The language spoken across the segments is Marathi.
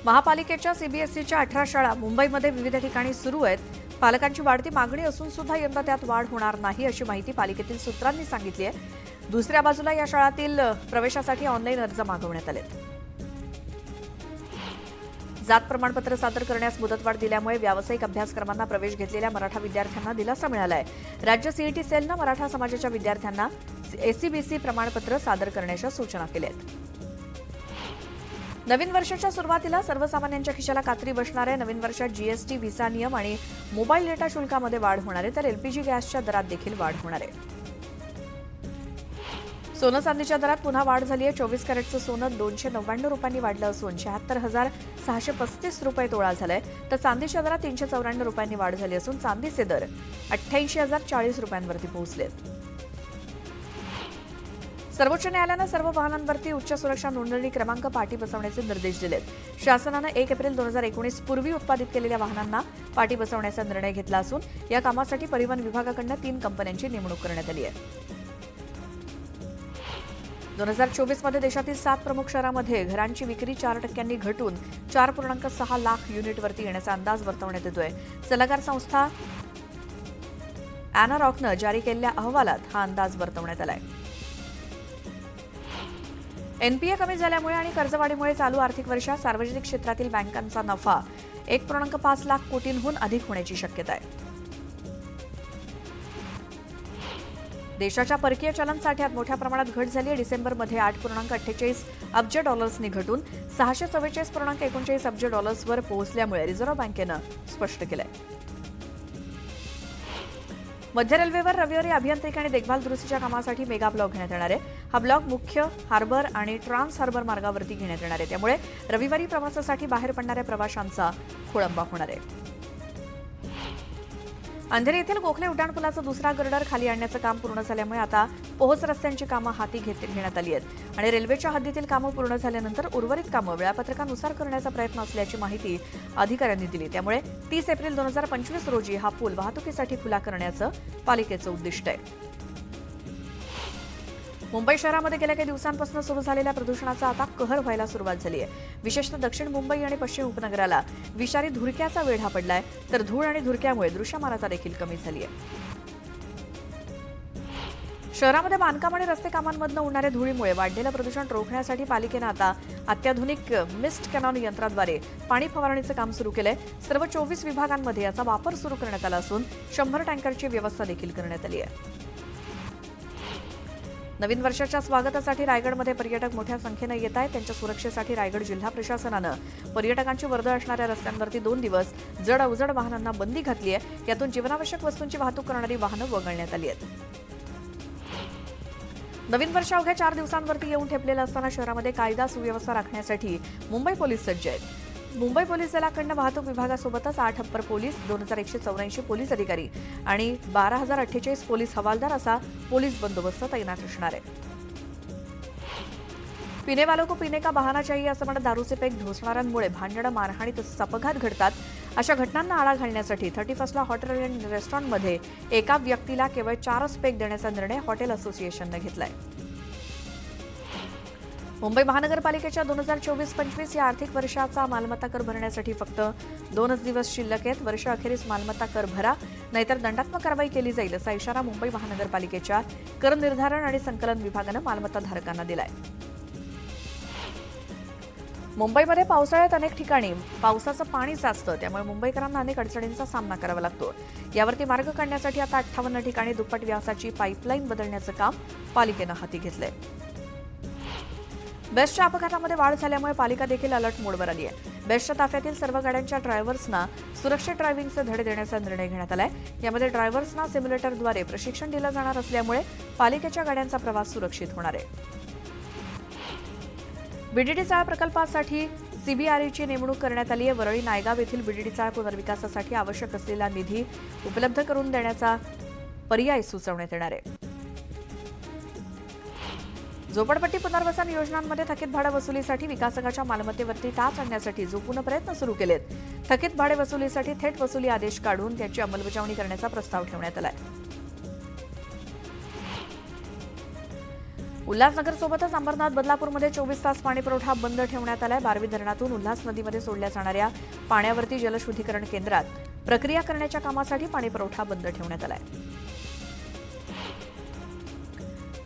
महापालिकेच्या सीबीएसईच्या 18 शाळा मुंबईमध्ये विविध ठिकाणी सुरू आहेत. पालकांची वाढती मागणी असून सुद्धा यंदा त्यात वाढ होणार नाही अशी माहिती पालिकेतील सूत्रांनी सांगितली आहे. दुसऱ्या बाजूला या शाळांतील प्रवेशासाठी ऑनलाईन अर्ज मागवण्यात आलेत. जात प्रमाणपत्र सादर करण्यास मुदतवाढ दिल्यामुळे व्यावसायिक अभ्यासक्रमांना प्रवेश घेतलेल्या मराठा विद्यार्थ्यांना दिलासा मिळाला आहे. राज्य सीईटी सेलनं मराठा समाजाच्या विद्यार्थ्यांना एससीबीसी प्रमाणपत्र सादर करण्याच्या सूचना केल्या आहेत. नवीन वर्षाच्या सुरुवातीला सर्वसामान्यांच्या खिशाला कात्री बसणार आहे. नवीन वर्षात जीएसटी, व्हिसा नियम आणि मोबाईल डेटा शुल्कामध्ये वाढ होणार आहे, तर एलपीजी गॅसच्या दरात देखील वाढ होणार आहे. सोनं चांदीच्या दरात पुन्हा वाढ झाली आहे. 24 कॅरेटचं सोनं 299 रुपयांनी वाढलं असून 76,635 रुपये तोळा झालाय, तर चांदीच्या दरात 394 रुपयांनी वाढ झाली असून चांदीचे दर 88,040 रुपयांवरती पोहोचलेत. सर्वोच्च न्यायालयानं सर्व वाहनांवरती उच्च सुरक्षा नोंदणी क्रमांक पाटी बसवण्याचे निर्देश दिलेत. शासनानं 1 एप्रिल 2019 पूर्वी उत्पादित केलेल्या वाहनांना पाटी बसवण्याचा निर्णय घेतला असून या कामासाठी परिवहन विभागाकडून 3 कंपन्यांची नेमणूक करण्यात आली आहे. 2024 मध्ये देशातील 7 प्रमुख शहरांमध्ये घरांची विक्री 4% घटून 4.6 लाख युनिटवरती येण्याचा अंदाज वर्तवण्यात येतोय. सल्लागार संस्था अॅनारॉकनं जारी केलेल्या अहवालात हा अंदाज वर्तवण्यात आलाय. एनपीए कमी झाल्यामुळे आणि कर्जवाढीमुळे चालू आर्थिक वर्षात सार्वजनिक क्षेत्रातील बँकांचा नफा 1.5 लाख कोटींहून अधिक होण्याची शक्यता आहे. देशाच्या परकीय चलन साठ्यात मोठ्या प्रमाणात घट झाली आहे. डिसेंबरमध्ये 8.48 अब्ज डॉलर्सनी घटून 644.39 अब्ज डॉलर्सवर पोहोचल्यामुळे रिझर्व्ह बँकेनं स्पष्ट केलंय. मध्य रेल्वेवर रविवारी अभियांत्रिकी आणि देखभाल दुरुस्तीच्या कामासाठी मेगा ब्लॉक घेण्यात येणार आहे. हा ब्लॉक मुख्य हार्बर आणि ट्रान्स हार्बर मार्गावरती घेण्यात येणार आहे, त्यामुळे रविवारी प्रवासासाठी बाहेर पडणाऱ्या प्रवाशांचा खोळंबा होणार आहे. अंधेरी येथील गोखले उड्डाणपुलाचं दुसरा गर्डर खाली आणण्याचं काम पूर्ण झाल्यामुळे आता पोहोच रस्त्यांची कामं हाती घेण्यात आली आहेत आणि रेल्वेच्या हद्दीतील कामं पूर्ण झाल्यानंतर उर्वरित कामं वेळापत्रकानुसार करण्याचा प्रयत्न असल्याची माहिती अधिकाऱ्यांनी दिली. त्यामुळे 30 एप्रिल 2025 रोजी हा पूल वाहतुकीसाठी खुला करण्याचं पालिकेचं उद्दिष्ट आहे. मुंबई शहरामध्ये गेल्या काही दिवसांपासून सुरू झालेल्या प्रदूषणाचा आता कहर व्हायला सुरुवात झाली आहे. विशेषतः दक्षिण मुंबई आणि पश्चिम उपनगराला विषारी धुरक्याचा वेढा पडलाय, तर धूळ आणि धुरक्यामुळे दृश्यमानता देखील कमी झाली आहे. शहरामध्ये बांधकाम आणि रस्ते कामांमधून उडणाऱ्या धुळीमुळे वाढलेलं प्रदूषण रोखण्यासाठी पालिकेनं आता अत्याधुनिक मिस्ट कॅनॉन यंत्राद्वारे पाणी फवारणीचं काम सुरू केलंय. सर्व 24 विभागांमध्ये याचा वापर सुरू करण्यात आला असून 100 टँकरची व्यवस्था देखील करण्यात आली आहे. नवीन वर्षाच्या स्वागतासाठी रायगडमध्ये पर्यटक मोठ्या संख्येनं येत आहेत. त्यांच्या सुरक्षेसाठी रायगड जिल्हा प्रशासनानं पर्यटकांची वर्दळ असणाऱ्या रस्त्यांवरती 2 दिवस जड अवजड वाहनांना बंदी घातली आहे. यातून जीवनावश्यक वस्तूंची वाहतूक करणारी वाहनं वगळण्यात आली आहेत. नवीन वर्ष अवघ्या 4 दिवसांवरती येऊन ठेपलेलं असताना शहरामध्ये कायदा सुव्यवस्था राखण्यासाठी मुंबई पोलीस सज्ज आहेत. मुंबई पोलीस दलाकडनं वाहतूक विभागासोबतच 8 अप्पर पोलीस, 2184 पोलीस अधिकारी आणि 12,048 पोलीस हवालदार असा पोलीस बंदोबस्त तैनात असणार आहे. पिने वालों को पीने का बहाना चाहिए असं म्हणत दारूचे पेक ढोसणाऱ्यांमुळे भांडणं, मारहाणी तसंच अपघात घडतात. अशा घटनांना आळा घालण्यासाठी 31ला हॉटेल आणि रेस्टॉरंटमध्ये एका व्यक्तीला केवळ 4च पेक देण्याचा निर्णय हॉटेल असोसिएशननं घेतलाय. मुंबई महानगरपालिकेच्या 2024-25 या आर्थिक वर्षाचा मालमत्ता कर भरण्यासाठी फक्त 2च दिवस शिल्लक आहेत. वर्ष अखेरीस मालमत्ता कर भरा, नाहीतर दंडात्मक कारवाई केली जाईल असा इशारा मुंबई महानगरपालिकेच्या कर निर्धारण आणि संकलन विभागानं मालमत्ताधारकांना दिलाय. मुंबईमध्ये पावसाळ्यात अनेक ठिकाणी पावसाचं पाणी साचतं, त्यामुळे मुंबईकरांना अनेक अडचणींचा सामना करावा लागतो. यावरती मार्ग काढण्यासाठी आता 58 ठिकाणी दुप्पट व्यासाची पाईपलाईन बदलण्याचं काम पालिकेनं हाती घेतलंय. बेस्टच्या अपघातामध्ये वाढ झाल्यामुळे पालिका देखील अलर्ट मोडवर आली आहे. बेस्टच्या ताफ्यातील सर्व गाड्यांच्या ड्रायव्हर्सना सुरक्षित ड्रायव्हिंगचे धडे देण्याचा निर्णय घेण्यात आलाय. यामध्ये ड्रायव्हर्सना सिम्युलेटरद्वारे प्रशिक्षण दिलं जाणार असल्यामुळे पालिकेच्या गाड्यांचा प्रवास सुरक्षित होणार आहे. बीडीडी चाळ प्रकल्पासाठी सीबीआरईची नेमणूक करण्यात आली आहे. वरळी नायगाव येथील बीडीडी चाळ पुनर्विकासासाठी आवश्यक असलेला निधी उपलब्ध करून देण्याचा पर्याय सुचवण्यात येणार आहे. झोपडपट्टी पुनर्वसन योजनांमध्ये थकीत भाडे वसुलीसाठी विकासकाच्या मालमत्तेवरती टाच आणण्यासाठी जोपून प्रयत्न सुरू केलेत. थकीत भाडे वसुलीसाठी थेट वसुली आदेश काढून त्याची अंमलबजावणी करण्याचा प्रस्ताव ठेवण्यात आलाय. उल्हासनगरसोबतच अंबरनाथ बदलापूरमध्ये 24 तास पाणीपुरवठा बंद ठेवण्यात आलाय। बारवी धरणातून उल्हास नदीमध्ये सोडल्या जाणाऱ्या पाण्यावरती जलशुद्धीकरण केंद्रात प्रक्रिया करण्याच्या कामासाठी पाणीपुरवठा बंद ठेवण्यात आलाय।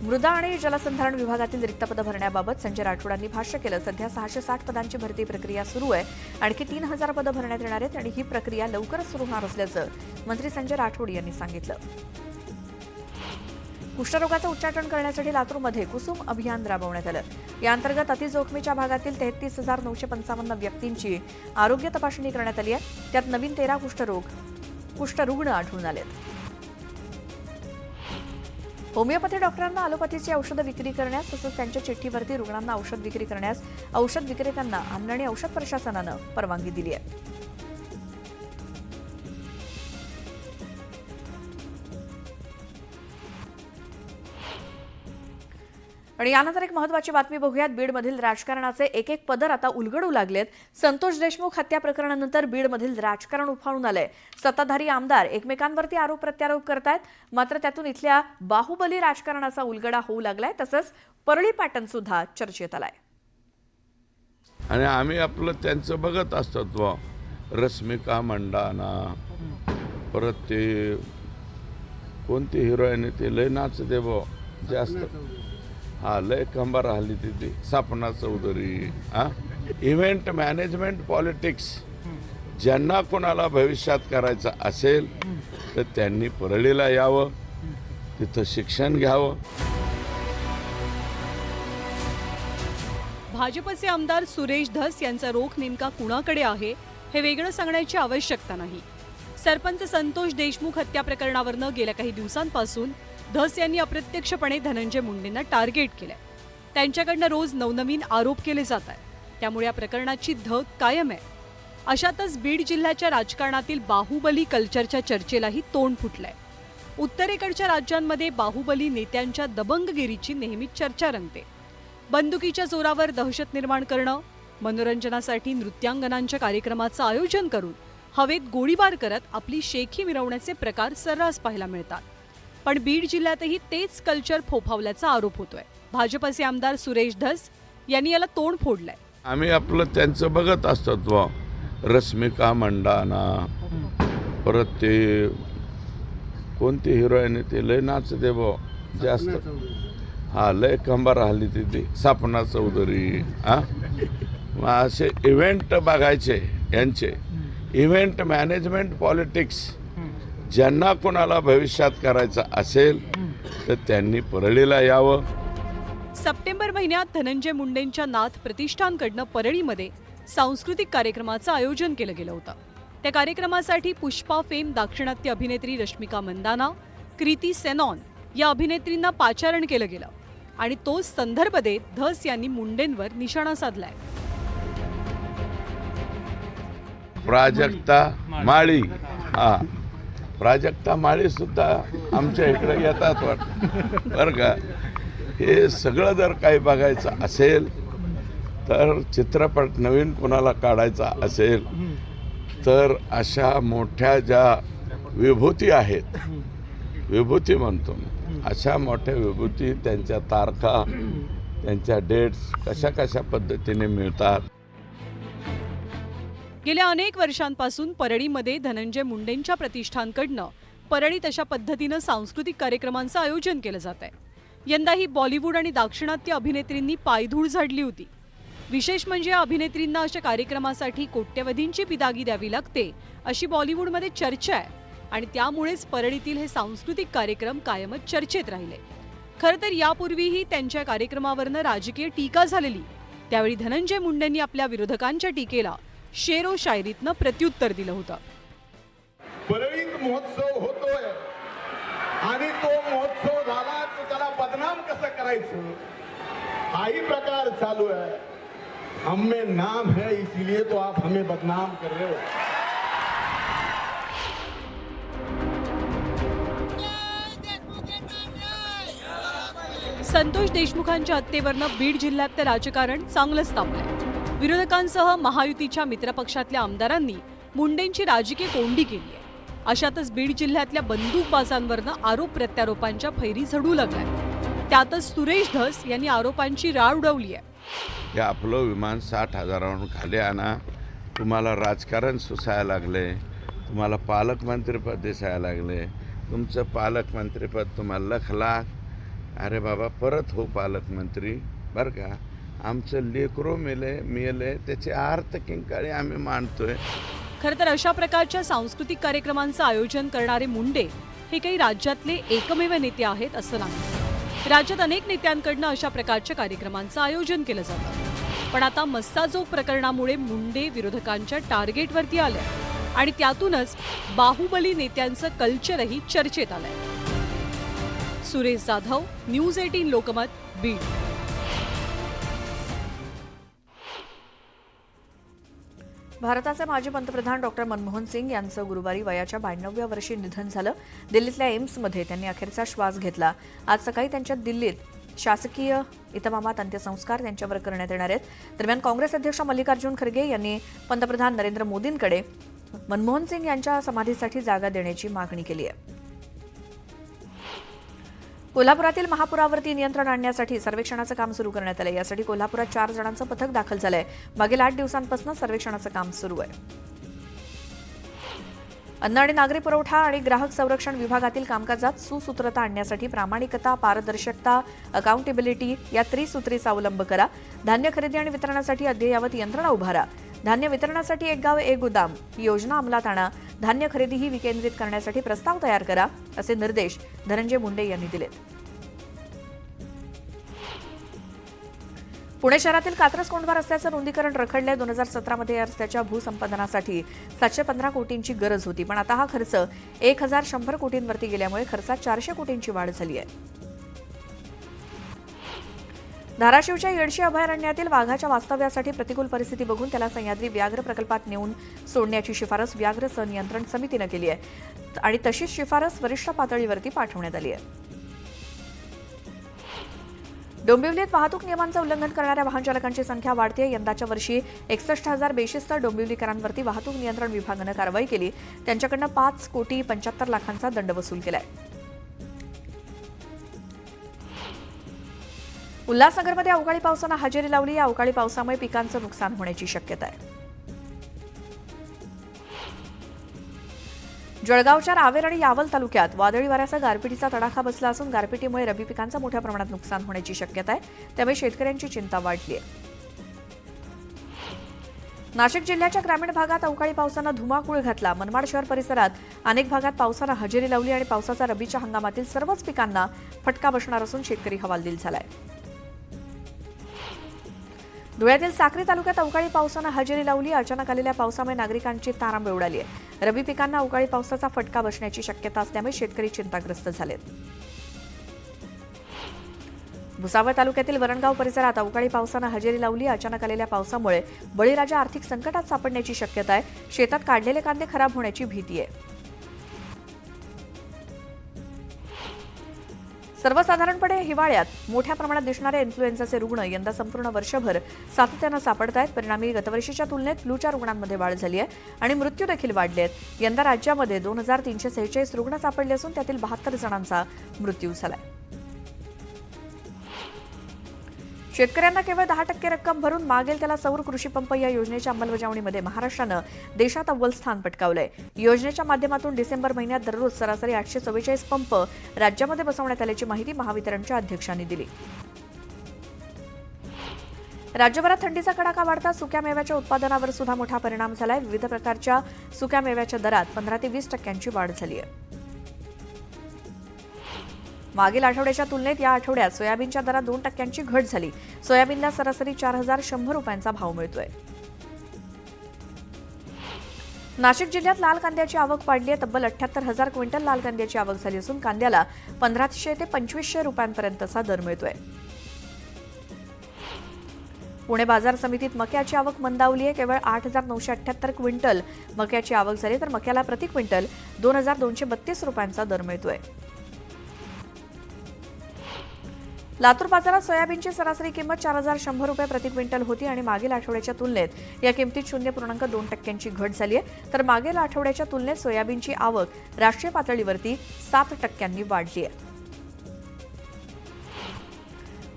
मृदा आणि जलसंधारण विभागातील रिक्त पदं भरण्याबाबत संजय राठोडांनी भाष्य केलं। सध्या 660 पदांची भरती प्रक्रिया सुरू आहे। आणखी 3000 पदं भरण्यात येणार आहेत आणि ही प्रक्रिया लवकरच सुरू होणार असल्याचं मंत्री संजय राठोड यांनी सांगितलं। कुष्ठरोगाचं उच्चाटन करण्यासाठी लातूरमध्ये कुसुम अभियान राबवण्यात आलं। या अंतर्गत अतिजोखमीच्या भागातील 33,955 व्यक्तींची आरोग्य तपासणी करण्यात आली आहे। त्यात नवीन 13 कुष्ठरुग्ण आढळून आलेत। होमिओपॅथी डॉक्टरांना ॲलोपॅथीची औषधं विक्री करण्यास तसंच त्यांच्या चिठ्ठीवरती रुग्णांना औषध विक्री करण्यास औषध विक्रेत्यांना अन्न आणि औषध प्रशासनानं परवानगी दिली आहे। आणि यानंतर एक महत्त्वाची बातमी बघूयात। बीडमधील राजकारणाचे एक एक पदर आता उलगडू लागलेत। संतोष देशमुख हत्या प्रकरणानंतर बीडमधील राजकारण उफाळून आलंय। सत्ताधारी आमदार एकमेकांवरती आरोप प्रत्यारोप करतायत, मात्र त्यातून इथल्या बाहुबली राजकारणाचा उलगडा होऊ लागलाय। तसंच परळी पॅटर्न सुद्धा चर्चेत आलाय। आणि आम्ही आपलं त्यांचं बघत असतो, रश्मिका मंडाना, परत ते कोणती हिरोईन ते लय नाचते बो जास्त, हा लय कंबार राहिली तिथे, Sapna Chaudhary. Event management politics ज्यांना कोणाला भविष्यात करायचं असेल तर त्यांनी परळीला यावं, तिथं शिक्षण घ्यावं। भाजपचे आमदार सुरेश धस यांचा रोख नेमका कुणाकडे आहे हे वेगळं सांगण्याची आवश्यकता नाही। सरपंच संतोष देशमुख हत्या प्रकरणावरनं गेल्या काही दिवसांपासून धस यांनी अप्रत्यक्षपणे धनंजय मुंडेंना टार्गेट केलंय। त्यांच्याकडनं रोज नवनवीन आरोप केले जात आहेत, त्यामुळे या प्रकरणाची धग कायम आहे। अशातच बीड जिल्ह्याच्या राजकारणातील बाहुबली कल्चरच्या चर्चेलाही तोंड फुटलंय। उत्तरेकडच्या राज्यांमध्ये बाहुबली नेत्यांच्या दबंगगिरीची नेहमीच चर्चा रंगते। बंदुकीच्या जोरावर दहशत निर्माण करणं, मनोरंजनासाठी नृत्यांगनांच्या कार्यक्रमाचं आयोजन करून हवेत गोळीबार करत आपली शेखी मिरवण्याचे प्रकार सर्रास पाहायला मिळतात। पण बीड जिल्ह्यातही तेच कल्चर फोफावल्याचा आरोप होतोय। भाजपचे आमदार सुरेश धस यांनी याला तोंड फोडलंय। आम्ही आपलं त्यांचं बघत असतो, रश्मिका मंडाना, परत ते कोणती हिरोईन ते लय नाचते बो जास्त, हा लय कंबार राहिली तिथे, सपना चौधरी। असे इव्हेंट बघायचे यांचे, इव्हेंट मॅनेजमेंट पॉलिटिक्स ज्यांना कोणाला भविष्यात करायचं असेल तर त्यांनी परळीला यावं। सप्टेंबर महिन्यात धनंजय मुंडेंच्या नाथ प्रतिष्ठानकडनं परळीमध्ये सांस्कृतिक कार्यक्रमाचं आयोजन केलं गेलं होतं। त्या कार्यक्रमासाठी पुष्पा फेम दाक्षिणात्य अभिनेत्री रश्मिका मंदाना, कृती सेनॉन या अभिनेत्रींना पाचारण केलं गेलं आणि तोच संदर्भ देत धस यांनी मुंडेंवर निशाणा साधलाय। प्राजक्ता माळी, प्राजक्ता माळी सुद्धा आमच्या इकडे येतात बरं का। हे सगळं जर काही बघायचं असेल तर, चित्रपट नवीन कोणाला काढायचा असेल तर अशा मोठ्या ज्या विभूती आहेत, विभूती म्हणतो मी, अशा मोठ्या विभूती त्यांच्या तारखा, त्यांच्या डेट्स कशा कशा पद्धतीने मिळतात। गेल्या अनेक वर्षांपासून परळीमध्ये धनंजय मुंडेंच्या प्रतिष्ठानकडनं परळीत अशा पद्धतीनं सांस्कृतिक कार्यक्रमांचं आयोजन केलं जात आहे। यंदाही बॉलिवूड आणि दाक्षिणात्य अभिनेत्रींनी पायधूळ झाडली होती। विशेष म्हणजे या अभिनेत्रींना अशा कार्यक्रमासाठी कोट्यवधींची बिदागी द्यावी लागते अशी बॉलिवूडमध्ये चर्चा आहे आणि त्यामुळेच परळीतील हे सांस्कृतिक कार्यक्रम कायमच चर्चेत राहिले। खरं तर यापूर्वीही त्यांच्या कार्यक्रमावरनं राजकीय टीका झालेली, त्यावेळी धनंजय मुंडेंनी आपल्या विरोधकांच्या टीकेला शेरो शायरीतनं प्रत्युत्तर दिलं होतं। परळीत महोत्सव होतोय आणि तो महोत्सव झाला तर त्याला बदनाम कसं करायचं हाही प्रकार चालू है। हम में नाम है इसीलिए तो आप हमें बदनाम कर रहे हो। संतोष देशमुखांच्या हत्येवरनं बीड जिल्ह्यातलं राजकारण चांगलंच तापलंय। विरोधकांसह महायुतीच्या मित्रपक्षातल्या आमदारांनी मुंडेंची राजकीय कोंडी केली आहे। अशातच बीड जिल्ह्यातल्या बंदूकबाजांवरनं आरोप प्रत्यारोपांच्या फैरी झडू लागलाय। त्यातच सुरेश धस यांनी आरोपांची राळ उडवली आहे. हे आपलं विमान 60,000वरून खाली आणा, तुम्हाला राजकारण सुसायला लागले, तुम्हाला पालकमंत्रीपद दिसायला लागले, तुमचं पालकमंत्रीपद तुम्हाला लखला. अरे बाबा परत हो पालकमंत्री बरं का. आमचं लेकरो मेले त्याचे अर्थ किंकाळी आम्ही मांडतोय. खरं तर अशा प्रकारच्या सांस्कृतिक कार्यक्रमांचं आयोजन करणारे मुंडे हे काही राज्यातले एकमेव नेते आहेत असं नाही. राज्यात अनेक नेत्यांकडनं अशा प्रकारच्या कार्यक्रमांचं आयोजन केलं जातं. पण आता मस्साजोग प्रकरणामुळे मुंडे विरोधकांच्या टार्गेटवरती आले आणि त्यातूनच बाहुबली नेत्यांचं कल्चरही चर्चेत आलंय. सुरेश जाधव, न्यूज 18 लोकमत, बीड. भारताचे माजी पंतप्रधान डॉक्टर मनमोहन सिंग यांचं गुरुवारी वयाच्या 92व्या वर्षी निधन झालं. दिल्लीतल्या एम्समध्ये त्यांनी अखेरचा श्वास घेतला. आज सकाळी त्यांच्या दिल्लीत शासकीय इतमामात अंत्यसंस्कार त्यांच्यावर करण्यात येणार आहेत. दरम्यान काँग्रेस अध्यक्ष मल्लिकार्जुन खरगे यांनी पंतप्रधान नरेंद्र मोदींकडे मनमोहन सिंग यांच्या समाधीसाठी जागा देण्याची मागणी केली आहे. कोल्हापुरातील महापुरावरती नियंत्रण आणण्यासाठी सर्वेक्षणाचं काम सुरू करण्यात आलं. यासाठी कोल्हापुरात 4 जणांचं पथक दाखल झालंय. मागील 8 दिवसांपासून सर्वेक्षणाचं काम सुरू आहे. अन्न आणि नागरी पुरवठा आणि ग्राहक संरक्षण विभागातील कामकाजात सुसूत्रता आणण्यासाठी प्रामाणिकता, पारदर्शकता, अकाउंटेबिलिटी या त्रिसूत्रीचा अवलंब करा. धान्य खरेदी आणि वितरणासाठी अद्ययावत यंत्रणा उभारा. धान्य वितरणासाठी एक गाव एक गोदाम ही योजना अंमलात आणा. धान्य खरेदीही विकेंद्रित करण्यासाठी प्रस्ताव तयार करा, असे निर्देश धनंजय मुंडे यांनी दिले. पुणे शहरातील कात्रज कोंढवा रस्त्याचं रुंदीकरण रखडलंय. 2017 मध्ये या रस्त्याच्या भूसंपादनासाठी 715 कोटींची गरज होती, पण आता हा खर्च 1100 कोटींवरती गेल्यामुळे खर्चात 400 कोटींची वाढ झाली आहे. धाराशिवच्या येडशी अभयारण्यातील वाघाच्या वास्तव्यासाठी प्रतिकूल परिस्थिती बघून त्याला सह्याद्री व्याघ्र प्रकल्पात नेऊन सोडण्याची शिफारस व्याघ्र संनियंत्रण समितीनं केली आहे आणि तशीच शिफारस वरिष्ठ पातळीवरती पाठवण्यात आली आहे. डोंबिवलीत वाहतूक नियमांचं उल्लंघन करणाऱ्या वाहन चालकांची संख्या वाढते. यंदाच्या वर्षी 61,000 बेशिस्त डोंबिवलीकरांवरती वाहतूक नियंत्रण विभागानं कारवाई केली. त्यांच्याकडनं 5,75,00,000चा दंड वसूल केलाय. उल्हासनगरमध्ये अवकाळी पावसानं हजेरी लावली. या अवकाळी पावसामुळे पिकांचं नुकसान होण्याची शक्यता आहे. जळगावच्या रावेर आणि यावल तालुक्यात वादळी वाऱ्याचा गारपिटीचा तडाखा बसला असून गारपिटीमुळे रब्बी पिकांचं मोठ्या प्रमाणात नुकसान होण्याची शक्यता आहे. त्यामुळे शेतकऱ्यांची चिंता वाढली आहे. नाशिक जिल्ह्याच्या ग्रामीण भागात अवकाळी पावसानं धुमाकूळ घातला. मनमाड शहर परिसरात अनेक भागात पावसानं हजेरी लावली आणि पावसाचा रब्बीच्या हंगामातील सर्वच पिकांना फटका बसणार असून शेतकरी हवालदिल झालाय. धुळ्यातील साक्री तालुक्यात अवकाळी पावसानं हजेरी लावली. अचानक आलेल्या पावसामुळे नागरिकांची तारांबळ उडाली आहे. रब्बी पिकांना अवकाळी पावसाचा फटका बसण्याची शक्यता असल्यामुळे शेतकरी चिंताग्रस्त झालेत. भुसावळ तालुक्यातील वरणगाव परिसरात अवकाळी पावसानं हजेरी लावली. अचानक आलेल्या पावसामुळे बळीराजा आर्थिक संकटात सापडण्याची शक्यता आहे. शेतात काढलेले कांदे खराब होण्याची भीती आहे. सर्वसाधारणपणे हिवाळ्यात मोठ्या प्रमाणात दिसणारे इन्फ्लुएन्झाचे रुग्ण यंदा संपूर्ण वर्षभर सातत्यानं सापडत आहेत. परिणामी गतवर्षीच्या तुलनेत फ्लूच्या रुग्णांमध्ये वाढ झाली आहे आणि मृत्यू देखील वाढले आहेत. यंदा राज्यामध्ये 2,346 रुग्ण सापडले असून त्यातील 72 जणांचा मृत्यू झालाय. शेतकऱ्यांना केवळ 10% रक्कम भरून मागेल त्याला सौर कृषी पंप या योजनेच्या अंमलबजावणीमध्ये महाराष्ट्रानं देशात अव्वल स्थान पटकावलंय. योजनेच्या माध्यमातून डिसेंबर महिन्यात दररोज सरासरी 844 पंप राज्यामध्ये बसवण्यात आल्याची माहिती महावितरणच्या अध्यक्षांनी दिली. राज्यभरात थंडीचा कडाका वाढता सुक्या मेव्याच्या उत्पादनावर सुद्धा मोठा परिणाम झालाय. विविध प्रकारच्या सुक्या मेव्याच्या दरात 15 ते 20% वाढ झाली आहे. मागील आठवड्याच्या तुलनेत या आठवड्यात सोयाबीनच्या दरात 2% घट झाली. सोयाबीनला सरासरी 4,100 रुपयांचा भाव मिळतोय. नाशिक जिल्ह्यात लाल कांद्याची आवक वाढली आहे. तब्बल 78,000 क्विंटल लाल कांद्याची आवक झाली असून कांद्याला 1,500 ते 2,500 रुपयांपर्यंतचा दर मिळतोय. पुणे बाजार समितीत मक्याची आवक मंदावली आहे. केवळ 8,978 क्विंटल मक्याची आवक झाली तर मक्याला प्रति क्विंटल 2,232 रुपयांचा दर मिळतोय. लातूर बाजारात सोयाबीनची सरासरी किंमत 4,100 रुपये प्रति क्विंटल होती आणि मागील आठवड्याच्या तुलनेत या किमतीत 0.2% घट झाली आहे. तर मागील आठवड्याच्या तुलनेत सोयाबीनची आवक राष्ट्रीय पातळीवरती 7% वाढली आहे.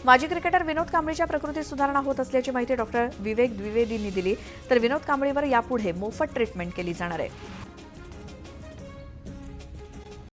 माजी क्रिकेटर विनोद कांबळीच्या प्रकृतीत सुधारणा होत असल्याची माहिती डॉक्टर विवेक द्विवेदींनी दिली. तर विनोद कांबळीवर यापुढे मोफत ट्रीटमेंट केली जाणार आहे.